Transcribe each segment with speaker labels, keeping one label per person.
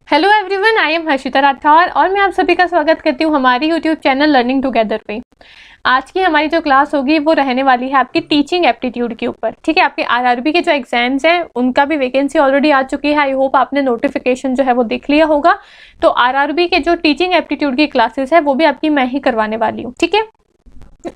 Speaker 1: Hello everyone, I am Harshita Rathore और मैं आप सभी का स्वागत करती हूँ हमारी यूट्यूब चैनल लर्निंग टुगेदर पे। आज की हमारी जो क्लास होगी वो रहने वाली है आपकी टीचिंग एप्टीट्यूड के ऊपर। ठीक है, आपके आरआरबी के जो एग्जाम्स हैं उनका भी वैकेंसी ऑलरेडी आ चुकी है। आई होप आपने नोटिफिकेशन जो है वो देख लिया होगा। तो आरआरबी के जो टीचिंग एप्टीट्यूड की क्लासेस है वो भी आपकी मैं ही करवाने वाली हूँ। ठीक है,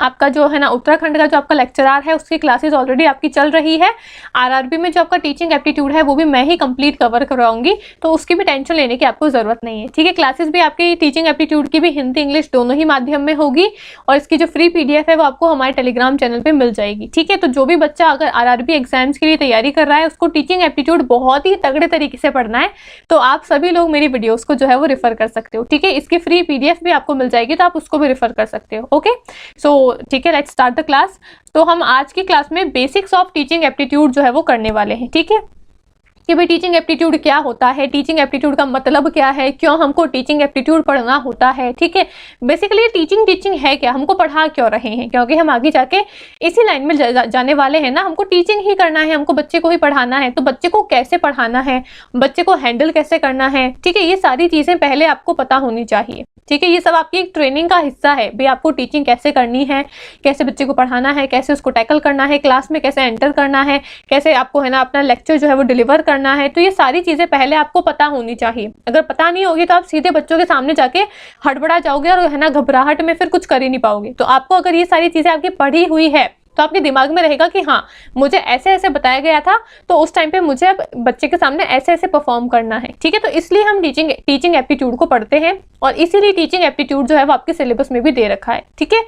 Speaker 1: आपका जो है ना उत्तराखंड का जो आपका लेक्चरार है उसकी क्लासेस ऑलरेडी आपकी चल रही है। आरआरबी में जो आपका टीचिंग एप्टीट्यूड है वो भी मैं ही कंप्लीट कवर करवाऊंगी, तो उसकी भी टेंशन लेने की आपको ज़रूरत नहीं है। ठीक है, क्लासेस भी आपकी टीचिंग एप्टीट्यूड की भी हिंदी इंग्लिश दोनों ही माध्यम में होगी और इसकी जो फ्री पीडीएफ है वो आपको हमारे टेलीग्राम चैनल पर मिल जाएगी। ठीक है, तो जो भी बच्चा अगर आरआरबी एग्जाम्स के लिए तैयारी कर रहा है उसको टीचिंग एप्टीट्यूड बहुत ही तगड़े तरीके से पढ़ना है, तो आप सभी लोग मेरी वीडियोज़ को जो है वो रेफर कर सकते हो। ठीक है, इसकी फ्री पीडीएफ भी आपको मिल जाएगी, तो आप उसको भी रेफर कर सकते हो। ओके, सो ठीक है, लेट्स स्टार्ट द क्लास। तो हम आज की क्लास में बेसिक्स ऑफ टीचिंग एप्टीट्यूड जो है वो करने वाले हैं। ठीक है, कि भाई टीचिंग एप्टीट्यूड क्या होता है, टीचिंग एप्टीट्यूड का मतलब क्या है, क्यों हमको टीचिंग एप्टीट्यूड पढ़ना होता है। ठीक है, बेसिकली टीचिंग है क्या, हमको पढ़ा क्यों रहे हैं, क्योंकि हम आगे जाके इसी लाइन में जाने वाले हैं ना। हमको टीचिंग ही करना है, हमको बच्चे को ही पढ़ाना है, तो बच्चे को कैसे पढ़ाना है, बच्चे को हैंडल कैसे करना है। ठीक है, ये सारी चीज़ें पहले आपको पता होनी चाहिए। ठीक है, ये सब आपकी एक ट्रेनिंग का हिस्सा है। भाई आपको टीचिंग कैसे करनी है, कैसे बच्चे को पढ़ाना है, कैसे उसको टैकल करना है, क्लास में कैसे एंटर करना है, कैसे आपको है ना अपना लेक्चर जो है वो डिलीवर करना है। तो ये सारी चीज़ें पहले आपको पता होनी चाहिए। अगर पता नहीं होगी तो आप सीधे बच्चों के सामने जाके हड़बड़ा जाओगे और है ना घबराहट में फिर कुछ कर ही नहीं पाओगे। तो आपको अगर ये सारी चीज़ें आपकी पढ़ी हुई है तो आपके दिमाग में रहेगा कि हाँ मुझे ऐसे ऐसे बताया गया था, तो उस टाइम पे मुझे अब बच्चे के सामने ऐसे ऐसे परफॉर्म करना है। ठीक है, तो इसलिए हम टीचिंग एप्टीट्यूड को पढ़ते हैं और इसीलिए टीचिंग एप्टीट्यूड जो है वो आपके सिलेबस में भी दे रखा है। ठीक है,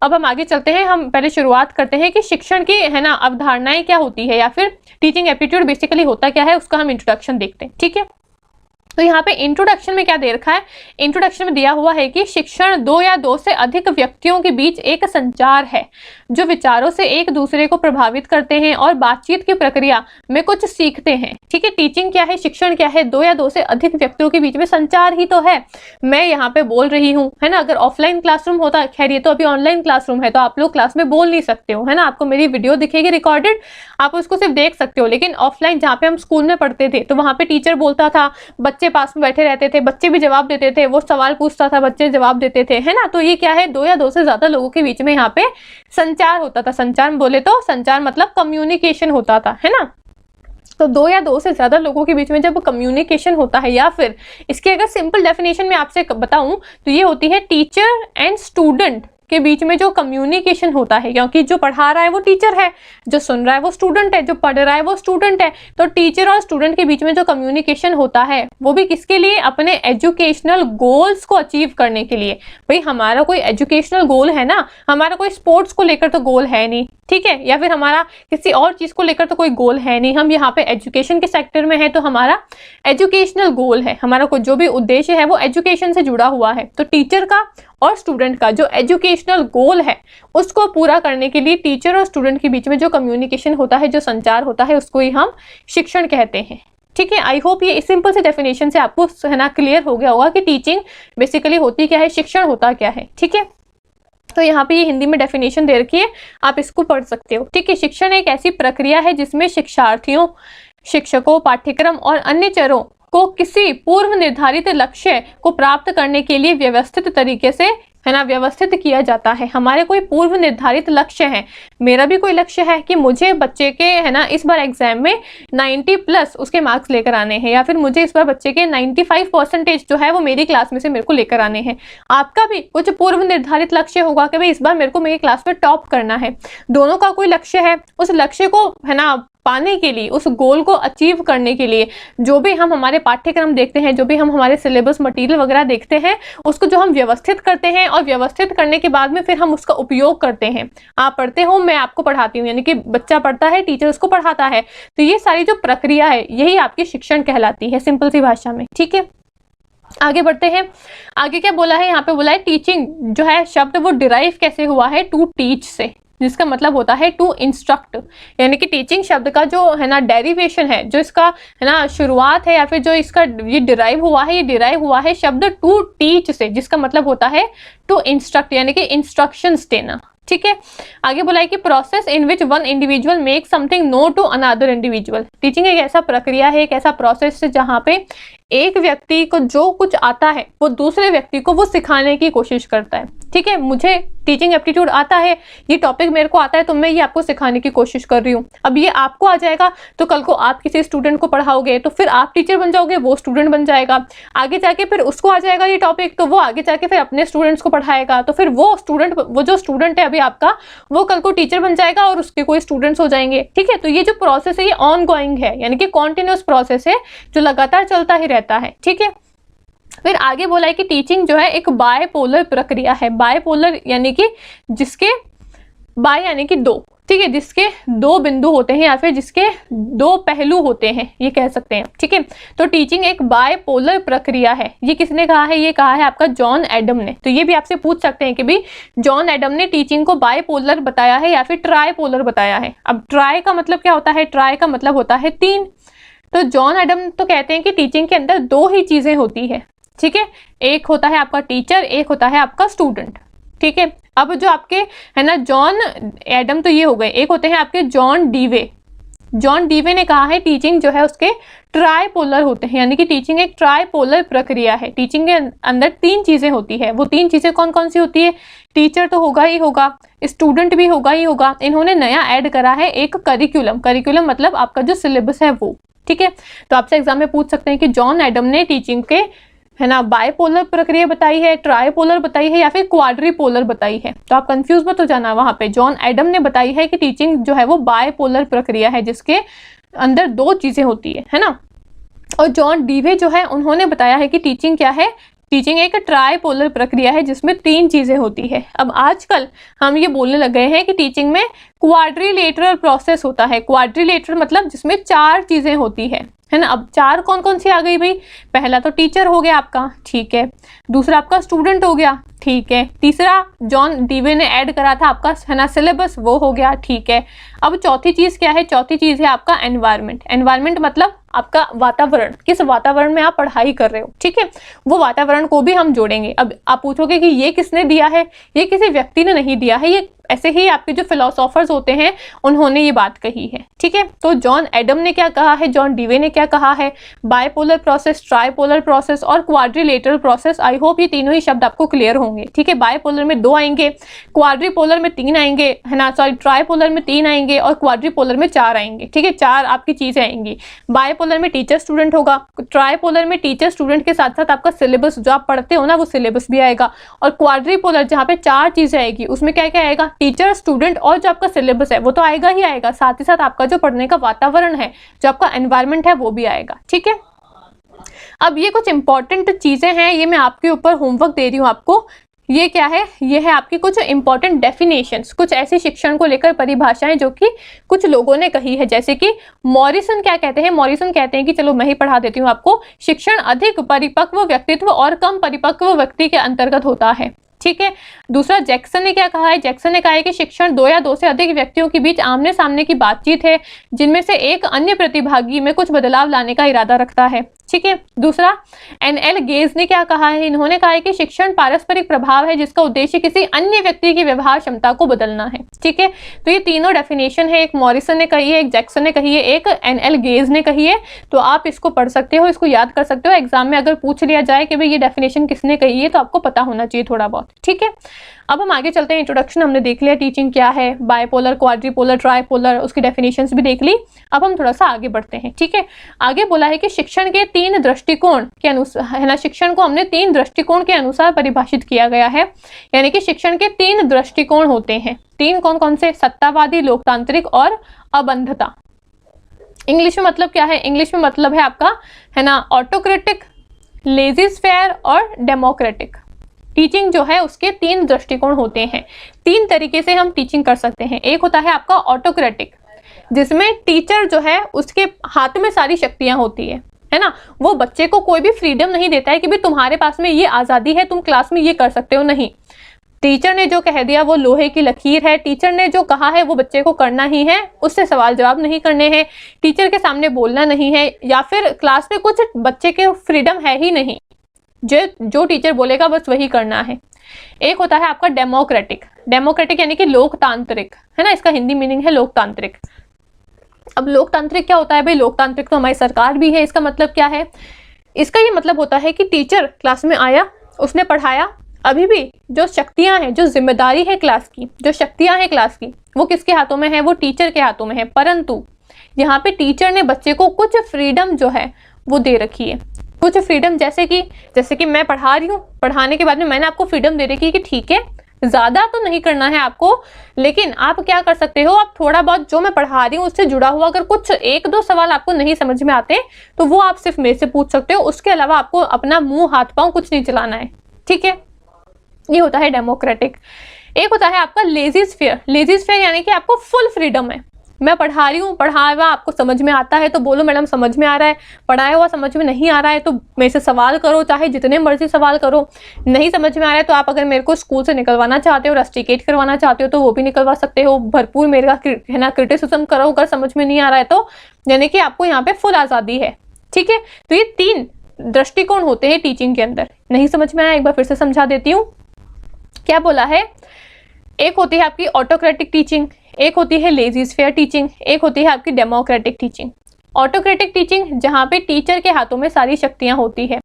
Speaker 1: अब हम आगे चलते हैं। हम पहले शुरुआत करते हैं कि शिक्षण की है ना अवधारणाएं क्या होती है या फिर टीचिंग एप्टीट्यूड बेसिकली होता क्या है, उसका हम इंट्रोडक्शन देखते हैं। ठीक है, तो यहाँ पे इंट्रोडक्शन में क्या दे रखा है, इंट्रोडक्शन में दिया हुआ है कि शिक्षण दो या दो से अधिक व्यक्तियों के बीच एक संचार है जो विचारों से एक दूसरे को प्रभावित करते हैं और बातचीत की प्रक्रिया में कुछ सीखते हैं। ठीक है, टीचिंग क्या है, शिक्षण क्या है, दो या दो से अधिक व्यक्तियों के बीच में संचार ही तो है। मैं यहाँ पे बोल रही हूँ है ना, अगर ऑफलाइन क्लासरूम होता, खैर ये तो अभी ऑनलाइन क्लासरूम है तो आप लोग क्लास में बोल नहीं सकते हो है ना, आपको मेरी वीडियो दिखेगी रिकॉर्डेड, आप उसको सिर्फ देख सकते हो। लेकिन ऑफलाइन जहाँ पे हम स्कूल में पढ़ते थे तो वहाँ पे टीचर बोलता था, बच्चे पास में बैठे रहते थे, बच्चे भी जवाब देते थे, वो सवाल पूछता था, बच्चे जवाब देते थे, है ना। तो ये क्या है, दो या दो से ज्यादा लोगों के बीच में यहाँ पे संचार होता था। संचार बोले तो संचार मतलब कम्युनिकेशन होता था, है ना। तो दो या दो से ज्यादा लोगों के बीच में जब कम्युनिकेशन होता है, या फिर इसकी अगर सिंपल डेफिनेशन में आपसे बताऊं तो ये होती है टीचर एंड स्टूडेंट के बीच में जो कम्युनिकेशन होता है, क्योंकि जो पढ़ा रहा है वो टीचर है, जो सुन रहा है वो स्टूडेंट है, जो पढ़ रहा है वो स्टूडेंट है। तो टीचर और स्टूडेंट के बीच में जो कम्युनिकेशन होता है वो भी किसके लिए, अपने एजुकेशनल गोल्स को अचीव करने के लिए। भाई हमारा कोई एजुकेशनल गोल है ना, हमारा कोई स्पोर्ट्स को लेकर तो गोल है नहीं, ठीक है, या फिर हमारा किसी और चीज को लेकर तो कोई गोल है नहीं। हम यहाँ पे एजुकेशन के सेक्टर में है तो हमारा एजुकेशनल गोल है, हमारा कोई जो भी उद्देश्य है वो एजुकेशन से जुड़ा हुआ है। तो टीचर का और स्टूडेंट का जो एजुकेशनल गोल है उसको पूरा करने के लिए टीचर और स्टूडेंट के बीच में जो कम्युनिकेशन होता है, जो संचार होता है, उसको ही हम शिक्षण कहते हैं। ठीक है, आई होप ये सिंपल से डेफिनेशन से आपको है ना क्लियर हो गया होगा कि टीचिंग बेसिकली होती क्या है, शिक्षण होता क्या है। ठीक है, तो यहाँ पे ये हिंदी में डेफिनेशन दे रखी है, आप इसको पढ़ सकते हो। ठीक है, शिक्षण एक ऐसी प्रक्रिया है जिसमें शिक्षार्थियों, शिक्षकों, पाठ्यक्रम और अन्य चरों को किसी पूर्व निर्धारित लक्ष्य को प्राप्त करने के लिए व्यवस्थित तरीके से है ना व्यवस्थित किया जाता है। हमारे कोई पूर्व निर्धारित लक्ष्य है, मेरा भी कोई लक्ष्य है कि मुझे बच्चे के है ना इस बार एग्जाम में 90+ उसके मार्क्स लेकर आने हैं, या फिर मुझे इस बार बच्चे के 95% जो है वो मेरी क्लास में से मेरे को लेकर आने हैं। आपका भी कुछ पूर्व निर्धारित लक्ष्य होगा कि भाई इस बार मेरे को मेरी क्लास में टॉप करना है। दोनों का कोई लक्ष्य है, उस लक्ष्य को है ना पाने के लिए, उस गोल को अचीव करने के लिए जो भी हम हमारे पाठ्यक्रम देखते हैं, जो भी हम हमारे सिलेबस मटेरियल वगैरह देखते हैं, उसको जो हम व्यवस्थित करते हैं और व्यवस्थित करने के बाद में फिर हम उसका उपयोग करते हैं। आप पढ़ते हो, मैं आपको पढ़ाती हूँ, यानी कि बच्चा पढ़ता है, टीचर उसको पढ़ाता है। तो ये सारी जो प्रक्रिया है यही आपकी शिक्षण कहलाती है, सिंपल सी भाषा में। ठीक है, आगे बढ़ते हैं। आगे क्या बोला है, यहाँ पे बोला है टीचिंग जो है शब्द वो डिराइव कैसे हुआ है, टू टीच से, जिसका मतलब होता है टू इंस्ट्रक्ट। यानी कि टीचिंग शब्द का जो है ना डेरिवेशन है, जो इसका है ना शुरुआत है या फिर जो इसका ये डिराइव हुआ है, ये डिराइव हुआ है शब्द टू टीच से, जिसका मतलब होता है टू इंस्ट्रक्ट, यानी कि इंस्ट्रक्शंस देना। ठीक है। आगे बोला है कि process in which one individual make something known to another individual. Teaching एक ऐसा प्रक्रिया है, एक ऐसा प्रोसेस है जहाँ पे एक व्यक्ति को जो कुछ आता है वो दूसरे व्यक्ति को वो सिखाने की कोशिश करता है। ठीक है, मुझे टीचिंग एप्टीट्यूड आता है, ये टॉपिक मेरे को आता है, तो मैं ये आपको सिखाने की कोशिश कर रही हूँ। अब ये आपको आ जाएगा तो कल को आप किसी स्टूडेंट को पढ़ाओगे तो फिर आप टीचर बन जाओगे, वो स्टूडेंट बन जाएगा। आगे जाके फिर उसको आ जाएगा ये टॉपिक, तो वो आगे जाके फिर अपने स्टूडेंट्स को पढ़ाएगा, तो फिर वो जो स्टूडेंट है अभी आपका, वो कल को टीचर बन जाएगा और उसके कोई स्टूडेंट्स हो जाएंगे। ठीक है, तो ये जो प्रोसेस है ये ऑन गोइंग है, यानी कि कॉन्टिन्यूस प्रोसेस है जो लगातार चलता ही रहता है। ठीक है, फिर आगे बोला है कि टीचिंग जो है एक बायपोलर प्रक्रिया है। बायपोलर यानी कि जिसके बाय यानी कि दो, ठीक है, जिसके दो बिंदु होते हैं या फिर जिसके दो पहलू होते हैं, ये कह सकते हैं। ठीक है, तो टीचिंग एक बायपोलर प्रक्रिया है। ये किसने कहा है? ये कहा है आपका जॉन एडम ने। तो ये भी आपसे पूछ सकते हैं कि भाई जॉन एडम ने टीचिंग को बायपोलर बताया है या फिर ट्राइपोलर बताया है। अब ट्राई का मतलब क्या होता है? ट्राई का मतलब होता है तीन। तो जॉन एडम तो कहते हैं कि टीचिंग के अंदर दो ही चीजें होती है। ठीक है, एक होता है आपका टीचर, एक होता है आपका स्टूडेंट। ठीक है, अब जो आपके है ना जॉन एडम तो ये हो गए, एक होते हैं आपके जॉन डीवे। जॉन डीवे ने कहा है टीचिंग जो है उसके ट्राइपोलर होते हैं, यानी कि टीचिंग एक ट्राइपोलर प्रक्रिया है। टीचिंग के अंदर तीन चीजें होती है। वो तीन चीजें कौन कौन सी होती है? टीचर तो होगा ही होगा, स्टूडेंट भी होगा ही होगा। इन्होंने नया ऐड करा है एक करिकुलम। करिकुलम मतलब आपका जो सिलेबस है वो। ठीक है, तो आपसे एग्जाम में पूछ सकते हैं कि जॉन एडम ने टीचिंग के है ना बायपोलर प्रक्रिया बताई है, ट्राइपोलर बताई है या फिर क्वाड्रिपोलर बताई है। तो आप कंफ्यूज मत हो जाना वहां पे। जॉन एडम ने बताई है कि टीचिंग जो है वो बायपोलर प्रक्रिया है जिसके अंदर दो चीजें होती है ना। और जॉन डीवे जो है उन्होंने बताया है कि टीचिंग क्या है? टीचिंग एक ट्राइपोलर प्रक्रिया है जिसमें तीन चीजें होती है। अब आजकल हम ये बोलने लग गए हैं कि टीचिंग में क्वाड्रिलेटरल प्रोसेस होता है। क्वाड्रिलेटरल मतलब जिसमें चार चीजें होती है ना। अब चार कौन कौन सी आ गई भाई? पहला तो टीचर हो गया आपका, ठीक है। दूसरा आपका स्टूडेंट हो गया, ठीक है। तीसरा जॉन डीवे ने ऐड करा था आपका है ना सिलेबस, वो हो गया, ठीक है। अब चौथी चीज क्या है? चौथी चीज है आपका एनवायरनमेंट। एनवायरनमेंट मतलब आपका वातावरण, किस वातावरण में आप पढ़ाई कर रहे हो। ठीक है, वो वातावरण को भी हम जोड़ेंगे। अब आप पूछोगे कि ये किसने दिया है? ये किसी व्यक्ति ने नहीं दिया है, ये ऐसे ही आपके जो फिलोसोफर्स होते हैं उन्होंने ये बात कही है। ठीक है, तो जॉन एडम ने क्या कहा है, जॉन डीवे ने क्या कहा है? बायपोलर प्रोसेस, ट्राइपोलर प्रोसेस और क्वाड्रिलेटरल प्रोसेस। आई होप ये तीनों ही शब्द आपको क्लियर होंगे। ठीक है, बायपोलर में 2 आएंगे, क्वाड्रिपोलर में 3 आएंगे है ना, सॉरी ट्राइपोलर में 3 आएंगे और क्वाड्रिपोलर में 4 आएंगे। ठीक है, 4 आपकी चीजें आएंगी। बायपोलर में टीचर स्टूडेंट होगा, ट्राइपोलर में टीचर स्टूडेंट के साथ साथ आपका सिलेबस जो आप पढ़ते हो ना वो सिलेबस भी आएगा। और क्वाड्रिपोलर जहाँ पे 4 चीजें आएगी उसमें क्या क्या आएगा? टीचर, स्टूडेंट और जो आपका सिलेबस है वो तो आएगा ही आएगा, साथ ही साथ आपका जो पढ़ने का वातावरण है, जो आपका एनवायरनमेंट है वो भी आएगा। ठीक है, अब ये कुछ इंपॉर्टेंट चीजें हैं, ये मैं आपके ऊपर होमवर्क दे रही हूँ आपको। ये क्या है? ये है आपकी कुछ इंपॉर्टेंट डेफिनेशंस, कुछ ऐसी शिक्षण को लेकर परिभाषाएं जो कि कुछ लोगों ने कही है। जैसे कि मॉरिसन क्या कहते हैं? मॉरिसन कहते हैं कि चलो मैं ही पढ़ा देती हूँ आपको, शिक्षण अधिक परिपक्व व्यक्तित्व और कम परिपक्व व्यक्ति के अंतर्गत होता है। ठीक है, दूसरा जैक्सन ने क्या कहा है? जैक्सन ने कहा है कि शिक्षण 2 या 2 से अधिक व्यक्तियों के बीच आमने सामने की बातचीत है जिनमें से एक अन्य प्रतिभागी में कुछ बदलाव लाने का इरादा रखता है। ठीक है, दूसरा NL गेज ने क्या कहा है? इन्होंने कहा है कि शिक्षण पारस्परिक प्रभाव है जिसका उद्देश्य किसी अन्य व्यक्ति की व्यवहार क्षमता को बदलना है। ठीक है, तो ये तीनों डेफिनेशन है, एक मॉरिसन ने कही है, एक जैक्सन ने कही है, एक NL गेज ने कही है। तो आप इसको पढ़ सकते हो, इसको याद कर सकते हो। एग्जाम में अगर पूछ लिया जाए कि भाई ये डेफिनेशन किसने कही है तो आपको पता होना चाहिए थोड़ा बहुत। ठीक है, अब हम आगे चलते हैं। इंट्रोडक्शन हमने देख लिया, टीचिंग क्या है, बायपोलर, क्वाड्रिपोलर, ट्राइपोलर, उसकी डेफिनेशंस भी देख ली। अब हम थोड़ा सा आगे बढ़ते हैं। ठीक है, आगे बोला है कि शिक्षण के 3 दृष्टिकोण के अनुसार है ना, शिक्षण को हमने 3 दृष्टिकोण के अनुसार परिभाषित किया गया है। यानी कि शिक्षण के 3 दृष्टिकोण होते हैं। 3 कौन कौन से? सत्तावादी, लोकतांत्रिक और अबंधता। इंग्लिश में मतलब क्या है? इंग्लिश में मतलब है आपका है ना ऑटोक्रेटिक, लेजिस्फेयर और डेमोक्रेटिक। टीचिंग जो है उसके 3 दृष्टिकोण होते हैं। 3 तरीके से हम टीचिंग कर सकते हैं। एक होता है आपका ऑटोक्रेटिक, जिसमें टीचर जो है उसके हाथ में सारी शक्तियां होती है ना। वो बच्चे को कोई भी फ्रीडम नहीं देता है कि भाई तुम्हारे पास में ये आज़ादी है, तुम क्लास में ये कर सकते हो, नहीं। टीचर ने जो कह दिया वो लोहे की लकीर है। टीचर ने जो कहा है वो बच्चे को करना ही है, उससे सवाल जवाब नहीं करने हैं, टीचर के सामने बोलना नहीं है, या फिर क्लास में कुछ बच्चे के फ्रीडम है ही नहीं, जो टीचर बोलेगा बस वही करना है। एक होता है आपका डेमोक्रेटिक, डेमोक्रेटिक यानी कि लोकतांत्रिक, है ना, इसका हिंदी मीनिंग है लोकतांत्रिक। अब लोकतांत्रिक क्या होता है भाई? लोकतांत्रिक तो हमारी सरकार भी है। इसका मतलब क्या है? इसका ये मतलब होता है कि टीचर क्लास में आया, उसने पढ़ाया, अभी भी जो शक्तियां हैं, जो जिम्मेदारी है क्लास की, जो शक्तियां हैं क्लास की, वो किसके हाथों में है? वो टीचर के हाथों में है। परंतु यहाँ पे टीचर ने बच्चे को कुछ फ्रीडम जो है वो दे रखी है। कुछ फ्रीडम जैसे कि मैं पढ़ा रही हूँ, पढ़ाने के बाद में मैंने आपको फ्रीडम दे रखी है कि ठीक है, ज़्यादा तो नहीं करना है आपको, लेकिन आप क्या कर सकते हो, आप थोड़ा बहुत जो मैं पढ़ा रही हूँ उससे जुड़ा हुआ अगर कुछ एक दो सवाल आपको नहीं समझ में आते तो वो आप सिर्फ मेरे से पूछ सकते हो। उसके अलावा आपको अपना मुंह हाथ पांव कुछ नहीं चलाना है, ठीक है। ये होता है डेमोक्रेटिक। एक होता है आपका लेजी स्फीयर। लेजी स्फीयर यानी कि आपको फुल फ्रीडम है। मैं पढ़ा रही हूँ, पढ़ाया हुआ आपको समझ में आता है तो बोलो मैडम समझ में आ रहा है, पढ़ाया हुआ समझ में नहीं आ रहा है तो मेरे से सवाल करो, चाहे जितने मर्जी सवाल करो। नहीं समझ में आ रहा है तो आप अगर मेरे को स्कूल से निकलवाना चाहते हो, रस्टिकेट करवाना चाहते हो तो वो भी निकलवा सकते हो। भरपूर मेरा है ना क्रिटिसिज्म करो अगर समझ में नहीं आ रहा है तो, यानी कि आपको यहाँ पे फुल आज़ादी है, ठीक है। तो ये 3 दृष्टिकोण होते हैं टीचिंग के अंदर। नहीं समझ में आया, एक बार फिर से समझा देती हूँ। क्या बोला है? एक होती है आपकी ऑटोक्रेटिक टीचिंग, एक होती है लेजी स्फीयर टीचिंग, एक होती है आपकी डेमोक्रेटिक टीचिंग। ऑटोक्रेटिक टीचिंग जहाँ पे टीचर के हाथों में सारी शक्तियाँ होती है।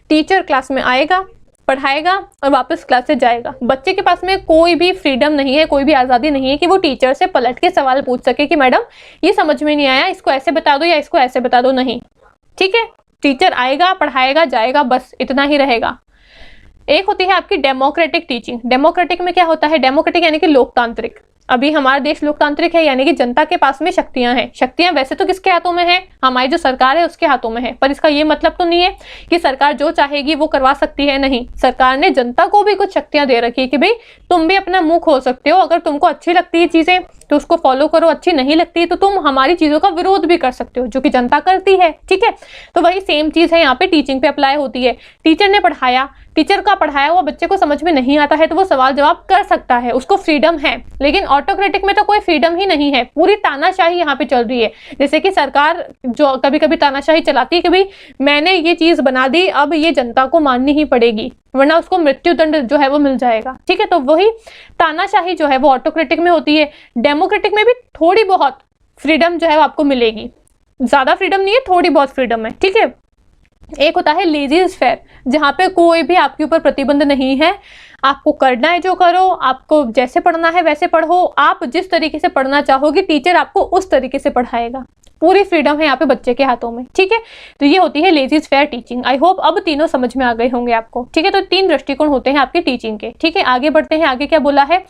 Speaker 1: टीचर क्लास में आएगा, पढ़ाएगा और वापस क्लास से जाएगा। बच्चे के पास में कोई भी फ्रीडम नहीं है, कोई भी आज़ादी नहीं है कि वो टीचर से पलट के सवाल पूछ सके कि मैडम ये समझ में नहीं आया, इसको ऐसे बता दो या इसको ऐसे बता दो। नहीं, ठीक है। टीचर आएगा, पढ़ाएगा, जाएगा, बस इतना ही रहेगा। एक होती है आपकी डेमोक्रेटिक टीचिंग। डेमोक्रेटिक में क्या होता है? डेमोक्रेटिक यानी कि लोकतांत्रिक। अभी हमारा देश लोकतांत्रिक है, यानी कि जनता के पास में शक्तियां हैं। शक्तियां वैसे तो किसके हाथों में है? हमारी जो सरकार है उसके हाथों में है। पर इसका ये मतलब तो नहीं है कि सरकार जो चाहेगी वो करवा सकती है। नहीं, सरकार ने जनता को भी कुछ शक्तियां दे रखी है कि भाई तुम भी अपना मुंह खोल सकते हो। अगर तुमको अच्छी लगती है चीजें तो उसको फॉलो करो, अच्छी नहीं लगती तो तुम हमारी चीजों का विरोध भी कर सकते हो, जो कि जनता करती है, ठीक है। तो वही सेम चीज है यहाँ पे टीचिंग पे अप्लाई होती है। टीचर ने पढ़ाया, टीचर का पढ़ाया हुआ बच्चे को समझ में नहीं आता है तो वो सवाल जवाब कर सकता है, उसको फ्रीडम है। लेकिन ऑटोक्रेटिक में तो कोई फ्रीडम ही नहीं है, पूरी तानाशाही यहाँ पे चल रही है। जैसे कि सरकार जो कभी कभी तानाशाही चलाती है कि भाई मैंने ये चीज बना दी, अब ये जनता को माननी ही पड़ेगी वरना उसको मृत्यु दंड जो है वो मिल जाएगा, ठीक है। तो वही तानाशाही जो है वो ऑटोक्रेटिक में होती है। डेमोक्रेटिक में भी थोड़ी बहुत फ्रीडम जो है वो आपको मिलेगी, ज्यादा फ्रीडम नहीं है, थोड़ी बहुत फ्रीडम है, ठीक है। एक होता है लेजी स्फीयर, जहाँ पे कोई भी आपके ऊपर प्रतिबंध नहीं है। आपको करना है जो करो, आपको जैसे पढ़ना है वैसे पढ़ो, आप जिस तरीके से पढ़ना चाहोगे टीचर आपको उस तरीके से पढ़ाएगा। पूरी फ्रीडम है यहाँ पे बच्चे के हाथों में, ठीक है। तो ये होती है lazy sphere teaching. I hope अब तीनों समझ में आ गए होंगे आपको, ठीक है। तो 3 दृष्टिकोण होते हैं आपकी टीचिंग के, ठीक है। आगे बढ़ते हैं। आगे क्या बोला है?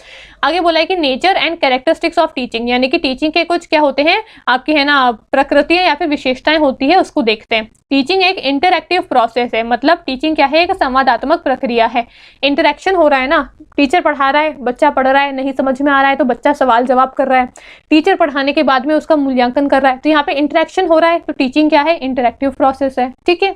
Speaker 1: आगे बोला है कि nature and characteristics of teaching, यानी कि टीचिंग के कुछ क्या होते हैं आपकी, है ना, प्रकृतियां या फिर विशेषताएं होती है, उसको देखते हैं। टीचिंग एक इंटरैक्टिव प्रोसेस है, मतलब टीचिंग क्या है? एक संवादात्मक प्रक्रिया है। इंटरेक्शन हो रहा है ना, टीचर पढ़ा रहा है, बच्चा पढ़ रहा है, नहीं समझ में आ रहा है तो बच्चा सवाल जवाब कर रहा है, टीचर पढ़ाने के बाद में उसका मूल्यांकन कर रहा है। तो यहाँ पे इंटरेक्शन हो रहा है, तो टीचिंग क्या है? इंटरैक्टिव प्रोसेस है, ठीक है।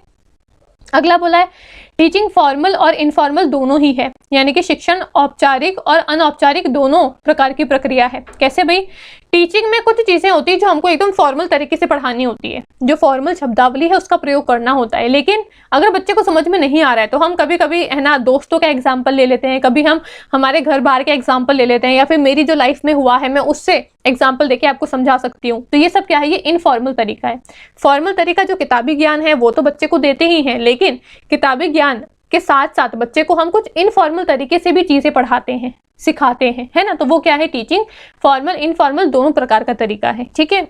Speaker 1: अगला बोला है टीचिंग फॉर्मल और इनफॉर्मल दोनों ही है, यानी कि शिक्षण औपचारिक और अनौपचारिक दोनों प्रकार की प्रक्रिया है। कैसे भाई? टीचिंग में कुछ चीजें होती है जो हमको एकदम फॉर्मल तरीके से पढ़ानी होती है, जो फॉर्मल शब्दावली है उसका प्रयोग करना होता है। लेकिन अगर बच्चे को समझ में नहीं आ रहा है तो हम कभी कभी, है ना, दोस्तों का एग्जाम्पल ले लेते हैं, कभी हम हमारे घर बाहर के एग्जाम्पल ले लेते हैं, या फिर मेरी जो लाइफ में हुआ है मैं उससे एग्जाम्पल देके आपको समझा सकती हूँ। तो ये सब क्या है? ये इनफॉर्मल तरीका है। फॉर्मल तरीका जो किताबी ज्ञान है वो तो बच्चे को देते ही हैं, लेकिन किताबी ज्ञान के साथ साथ बच्चे को हम कुछ इनफॉर्मल तरीके से भी चीजें पढ़ाते हैं, सिखाते हैं, है ना। तो वो क्या है? टीचिंग फॉर्मल इनफॉर्मल दोनों प्रकार का तरीका है, ठीक है।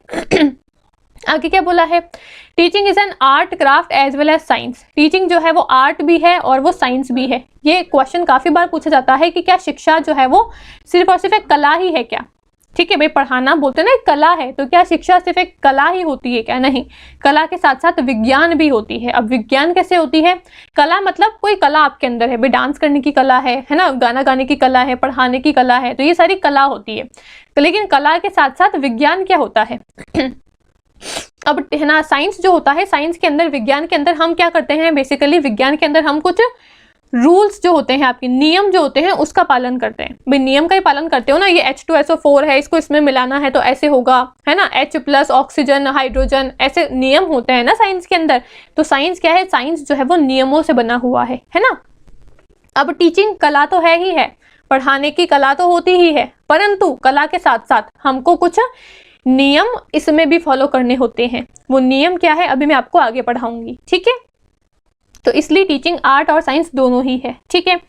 Speaker 1: आगे क्या बोला है? Teaching is an art craft as well as science. Teaching जो है वो आर्ट भी है और वो साइंस भी है। ये क्वेश्चन काफी बार पूछा जाता है कि क्या शिक्षा जो है वो सिर्फ और सिर्फ एक कला ही है क्या? ठीक है भाई, पढ़ाना बोलते हैं ना एक कला है, तो क्या शिक्षा सिर्फ एक कला ही होती है क्या? नहीं, कला के साथ साथ विज्ञान भी होती है। अब विज्ञान कैसे होती है? कला मतलब कोई कला आपके अंदर है भाई, डांस करने की कला है ना, गाना गाने की कला है, पढ़ाने की कला है, तो ये सारी कला होती है। लेकिन कला के साथ साथ विज्ञान क्या होता है? अब है ना, साइंस जो होता है, साइंस के अंदर, विज्ञान के अंदर हम क्या करते हैं? बेसिकली विज्ञान के अंदर हम कुछ रूल्स जो होते हैं, आपके नियम जो होते हैं उसका पालन करते हैं। भाई नियम का ही पालन करते हो ना, ये H2SO4 है, इसको इसमें मिलाना है तो ऐसे होगा, है ना, H+ ऑक्सीजन हाइड्रोजन, ऐसे नियम होते हैं ना साइंस के अंदर। तो साइंस क्या है? साइंस जो है वो नियमों से बना हुआ है ना। अब टीचिंग कला तो है ही है, पढ़ाने की कला तो होती ही है, परंतु कला के साथ साथ हमको कुछ नियम इसमें भी फॉलो करने होते हैं। वो नियम क्या है अभी मैं आपको आगे पढ़ाऊंगी, ठीक है। तो इसलिए टीचिंग आर्ट और साइंस दोनों ही है, ठीक है।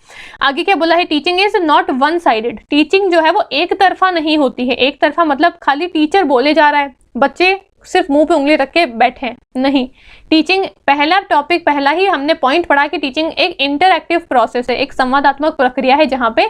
Speaker 1: आगे क्या बोला है, teaching is not one sided. Teaching जो है वो एक तरफा नहीं होती है। एक तरफा मतलब खाली टीचर बोले जा रहा है, बच्चे सिर्फ मुंह पे उंगली रख के बैठे हैं, नहीं। टीचिंग पहला टॉपिक, पहला ही हमने पॉइंट पढ़ा कि टीचिंग एक इंटरैक्टिव प्रोसेस है, एक संवादात्मक प्रक्रिया है जहाँ पे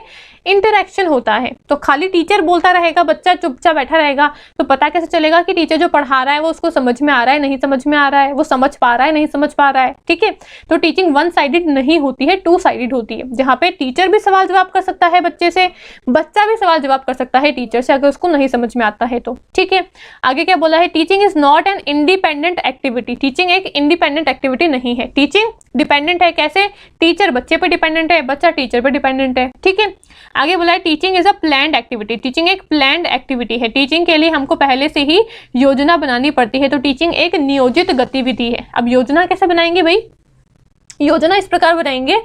Speaker 1: इंटरैक्शन होता है। तो खाली टीचर बोलता रहेगा, बच्चा चुपचाप बैठा रहेगा, तो पता कैसे चलेगा कि टीचर जो पढ़ा रहा है वो उसको समझ में आ रहा है, नहीं समझ में आ रहा है, वो समझ पा रहा है, नहीं समझ पा रहा है, ठीक है। तो टीचिंग वन साइडेड नहीं होती है, टू साइडेड होती है, जहाँ पे टीचर भी सवाल जवाब कर सकता है बच्चे से, बच्चा भी सवाल जवाब कर सकता है टीचर से अगर उसको नहीं समझ में आता है तो, ठीक है। आगे क्या बोला है, teaching is not an independent activity. Teaching एक इंडिपेंडेंट एक्टिविटी नहीं है। टीचिंग डिपेंडेंट है, कैसे? टीचर बच्चे पे डिपेंडेंट है, बच्चा टीचर पे डिपेंडेंट है, ठीक है। आगे बोला है teaching is a planned activity. Teaching एक प्लान्ड एक्टिविटी है। टीचिंग के लिए हमको पहले से ही योजना बनानी पड़ती है, तो टीचिंग एक नियोजित गतिविधि है। अब योजना कैसे बनाएंगे भाई? योजना इस प्रकार बनाएंगे,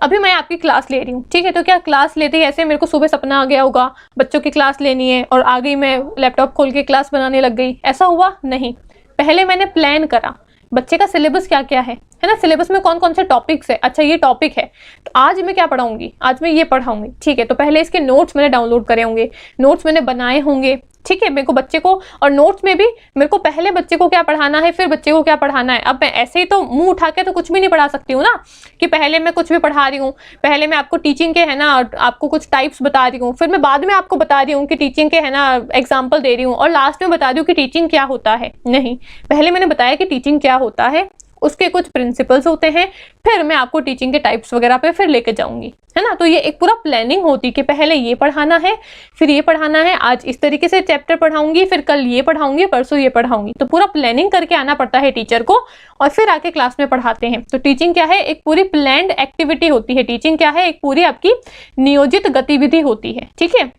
Speaker 1: अभी मैं आपकी क्लास ले रही हूँ, ठीक है। तो क्या क्लास लेते ही ऐसे मेरे को सुबह सपना आ गया होगा बच्चों की क्लास लेनी है और आ गई मैं लैपटॉप खोल के क्लास बनाने लग गई, ऐसा हुआ? नहीं। पहले मैंने प्लान करा बच्चे का सिलेबस क्या क्या है ना, सिलेबस में कौन कौन से टॉपिक्स है। अच्छा ये टॉपिक है तो आज मैं क्या पढ़ाऊंगी, आज मैं ये पढ़ाऊंगी, ठीक है। तो पहले इसके नोट्स मैंने डाउनलोड करे होंगे, नोट्स मैंने बनाए होंगे, ठीक है। मेरे को बच्चे को, और नोट्स में भी मेरे को पहले बच्चे को क्या पढ़ाना है, फिर बच्चे को क्या पढ़ाना है। अब मैं ऐसे ही तो मुंह उठा के तो कुछ भी नहीं पढ़ा सकती हूँ ना, कि पहले मैं कुछ भी पढ़ा रही हूँ, पहले मैं आपको टीचिंग के है ना आपको कुछ टाइप्स बता रही हूँ, फिर मैं बाद में आपको बता रही हूँ कि टीचिंग के है ना एग्जाम्पल दे रही हूँ, और लास्ट में बता रही हूँ कि टीचिंग क्या होता है। नहीं, पहले मैंने बताया कि टीचिंग क्या होता है, उसके कुछ प्रिंसिपल्स होते हैं, फिर मैं आपको टीचिंग के टाइप्स वगैरह पे फिर लेके जाऊंगी, है ना। तो ये एक पूरा प्लानिंग होती कि पहले ये पढ़ाना है, फिर ये पढ़ाना है, आज इस तरीके से चैप्टर पढ़ाऊंगी, फिर कल ये पढ़ाऊंगी, परसों ये पढ़ाऊंगी। तो पूरा प्लानिंग करके आना पड़ता है टीचर को, और फिर आके क्लास में पढ़ाते हैं। तो टीचिंग क्या है, एक पूरी प्लान्ड एक्टिविटी होती है। टीचिंग क्या है, एक पूरी आपकी नियोजित गतिविधि होती है, ठीक है।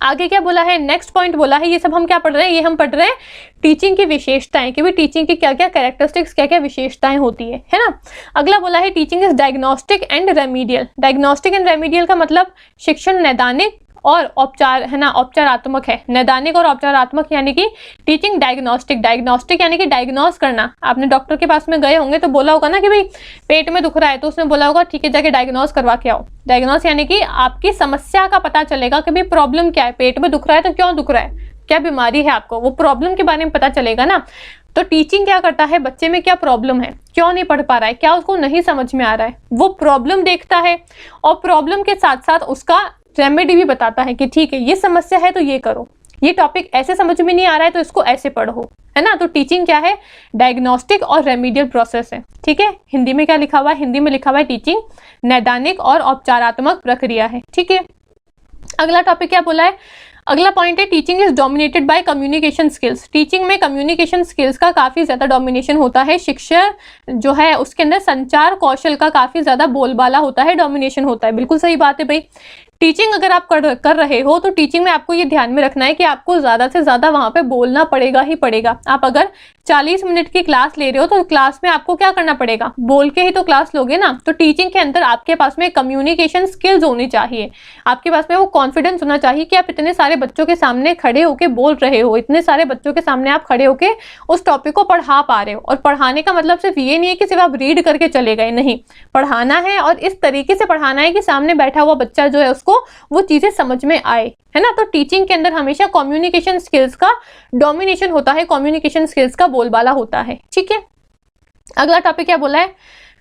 Speaker 1: आगे क्या बोला है, नेक्स्ट पॉइंट बोला है, ये सब हम क्या पढ़ रहे हैं, ये हम पढ़ रहे हैं टीचिंग की विशेषताएं, कि भाई टीचिंग की क्या क्या कैरेक्टरिस्टिक्स, क्या क्या विशेषताएं होती है ना। अगला बोला है teaching is diagnostic and remedial. Diagnostic and remedial का मतलब शिक्षण नैदानिक और औपचार है ना, औपचारात्मक है। नैदानिक और औपचारात्मक यानी कि टीचिंग डायग्नोस्टिक, डायग्नोस्टिक यानी कि डायग्नोस करना। आपने डॉक्टर के पास में गए होंगे तो बोला होगा ना कि भाई पेट में दुख रहा है, तो उसने बोला होगा ठीक है जाके डायग्नोस करवा के आओ। डायग्नोस यानी कि आपकी समस्या का पता चलेगा कि भाई प्रॉब्लम क्या है, पेट में दुख रहा है तो क्यों दुख रहा है, क्या बीमारी है आपको, वो प्रॉब्लम के बारे में पता चलेगा ना। तो टीचिंग क्या करता है, बच्चे में क्या प्रॉब्लम है, क्यों नहीं पढ़ पा रहा है, क्या उसको नहीं समझ में आ रहा है, वो प्रॉब्लम देखता है, और प्रॉब्लम के साथ साथ उसका रेमेडी भी बताता है कि ठीक है ये समस्या है तो ये करो, ये टॉपिक ऐसे समझ में नहीं आ रहा है तो इसको ऐसे पढ़ो, है ना। तो टीचिंग क्या है, डायग्नोस्टिक और रेमीडियल प्रोसेस है, ठीक है। हिंदी में क्या लिखा हुआ है, हिंदी में लिखा हुआ है टीचिंग नैदानिक और औपचारात्मक प्रक्रिया है, ठीक है। अगला टॉपिक क्या बोला है, अगला पॉइंट है teaching is dominated by communication skills. Teaching में कम्युनिकेशन स्किल्स का काफ़ी ज़्यादा डोमिनेशन होता है। शिक्षा जो है उसके अंदर संचार कौशल का काफ़ी ज़्यादा बोलबाला होता है, डोमिनेशन होता है। बिल्कुल सही बात है भाई। टीचिंग अगर आप कर रहे हो तो टीचिंग में आपको ये ध्यान में रखना है कि आपको ज़्यादा से ज़्यादा वहाँ पे बोलना पड़ेगा ही पड़ेगा। आप अगर 40 मिनट की क्लास ले रहे हो तो क्लास में आपको क्या करना पड़ेगा, बोल के ही तो क्लास लोगे ना। तो टीचिंग के अंदर आपके पास में कम्युनिकेशन स्किल्स होनी चाहिए, आपके पास में वो कॉन्फिडेंस होना चाहिए कि आप इतने सारे बच्चों के सामने खड़े होके बोल रहे हो, इतने सारे बच्चों के सामने आप खड़े होके उस टॉपिक को पढ़ा पा रहे हो। और पढ़ाने का मतलब सिर्फ ये नहीं है कि सिर्फ आप रीड करके चले गए, नहीं, पढ़ाना है और इस तरीके से पढ़ाना है कि सामने बैठा हुआ बच्चा जो है उसको वो चीजें समझ में आए, है ना। तो टीचिंग के अंदर हमेशा कम्युनिकेशन स्किल्स का डोमिनेशन होता है, कम्युनिकेशन स्किल्स का बोलबाला होता है, ठीक है। अगला टॉपिक क्या बोला है,